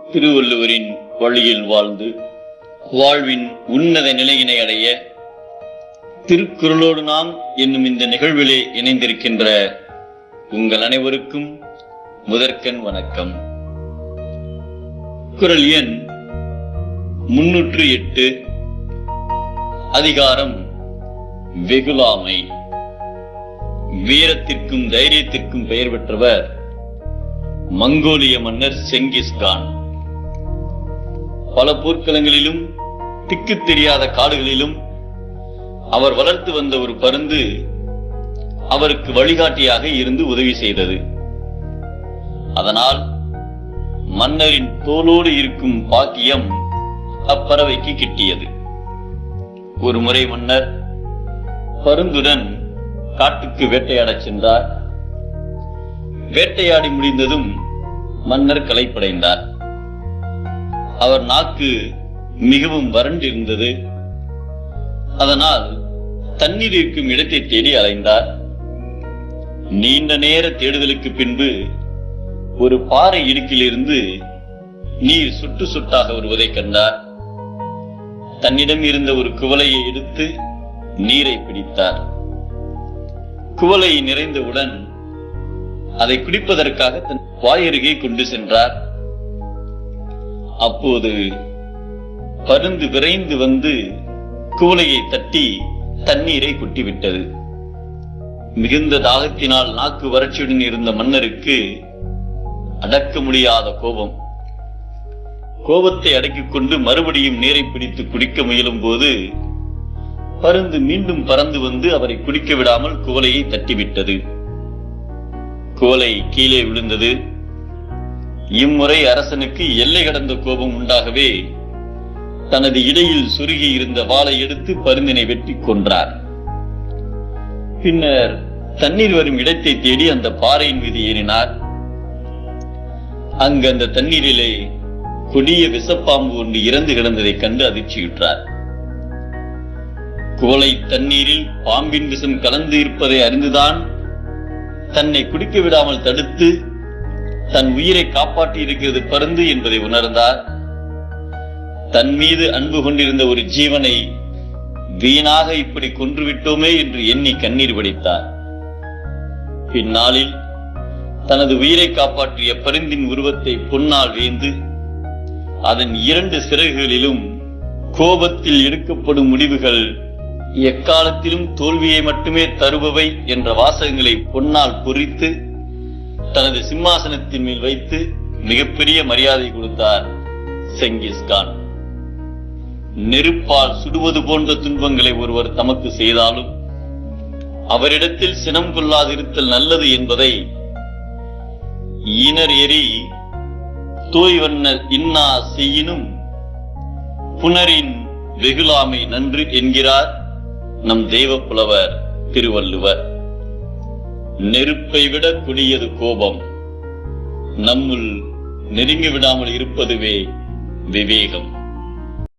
திருவள்ளுவரின் வழியில் வாழ்ந்து வாழ்வின் உன்னத நிலையினை அடைய திருக்குறளோடு நாம் என்னும் இந்த நிகழ்விலே இணைந்திருக்கின்ற உங்கள் அனைவருக்கும் முதற்கண் வணக்கம். குறள் எண் 308, அதிகாரம் வெகுளாமை. வீரத்திற்கும் தைரியத்திற்கும் பெயர் பெற்றவர் மங்கோலிய மன்னர் செங்கிஸ்கான். பல போர்க்களங்களிலும் திக்கு தெரியாத காடுகளிலும் அவர் வளர்த்து வந்த ஒரு பருந்து அவருக்கு வழிகாட்டியாக இருந்து உதவி செய்தது. அதனால் மன்னரின் தோளோடு இருக்கும் பாக்கியம் அப்பறவைக்கு கிட்டியது. ஒரு முறை மன்னர் பருந்துடன் காட்டுக்கு வேட்டையாடச் சென்றார். வேட்டையாடி முடிந்ததும் மன்னர் களைப்படைந்தார். அவர் நாக்கு மிகவும் வறண்டிருந்தது. அதனால் தண்ணீர் இருக்கும் இடத்தை தேடி அலைந்தார். நீண்ட நேர தேடுதலுக்கு பின்பு ஒரு பாறை இடுக்கிலிருந்து நீர் சொட்டு சொட்டாக வருவதை கண்டார். தன்னிடம் இருந்த ஒரு குவளையை எடுத்து நீரை பிடித்தார். குவளை நிறைந்தவுடன் அதை குடிப்பதற்காக தன் வாயருகே கொண்டு சென்றார். அப்போது பருந்து விரைந்து வந்து குவளையை தட்டி தண்ணீரை கொட்டிவிட்டது. மிகுந்த தாகத்தினால் நாக்கு வறட்சியுடன் இருந்த மன்னருக்கு அடக்க முடியாத கோபம். கோபத்தை அடக்கிக் கொண்டு மறுபடியும் நீரை பிடித்து குடிக்க முயலும் போது பருந்து மீண்டும் பறந்து வந்து அவரை குடிக்க விடாமல் குவளையை தட்டிவிட்டது. குவளை கீழே விழுந்தது. இம்முறை அரசனுக்கு எல்லை கடந்த கோபம் உண்டாகவே தனது இடையில் சுருகி இருந்த வாளை எடுத்து பருந்தினை வெட்டி கொன்றார். பின்னர் தண்ணீர் வரும் இடத்தை தேடி அந்த பாறையின் மீது ஏறினார். அங்கு அந்த தண்ணீரிலே கொடிய விஷப்பாம்பு ஒன்று இறந்து கிடந்ததை கண்டு அதிர்ச்சியுற்றார். குவளை தண்ணீரில் பாம்பின் விஷம் கலந்து இருப்பதை அறிந்துதான் தன்னை குடிக்க விடாமல் தடுத்து தன் உயிரை காப்பாற்றி இருக்கிறது பருந்து என்பதை உணர்ந்தார். தன் மீது அன்பு கொண்டிருந்த ஒரு ஜீவனை வீணாக இப்படி கொன்றுவிட்டோமே என்று எண்ணி கண்ணீர் வடித்தார். பின்னாளில் தனது உயிரை காப்பாற்றிய பருந்தின் உருவத்தை பொன்னால் வேந்து அதன் 2 சிறகுகளிலும் கோபத்தில் எடுக்கப்படும் முடிவுகள் எக்காலத்திலும் தோல்வியை மட்டுமே தருபவை என்ற வாசகங்களை பொன்னால் பொறித்து தனது சிம்மாசனத்தின் மேல் வைத்து மிகப்பெரிய மரியாதை கொடுத்தார் செங்கிஸ்கான். நெருப்பால் சுடுவது போன்ற துன்பங்களை ஒருவர் தமக்கு செய்தாலும் அவரிடத்தில் சினம் கொள்ளாதிருத்தல் நல்லது என்பதை ஈனர் எரி தோய்வண்ணர் இன்னா செய்யினும் புனரின் வெகுளாமை நன்று என்கிறார் நம் தெய்வ புலவர் திருவள்ளுவர். நெருப்பை விட கொடியது கோபம். நம்முள் நெருங்கி விடாமல் இருப்பதுவே விவேகம்.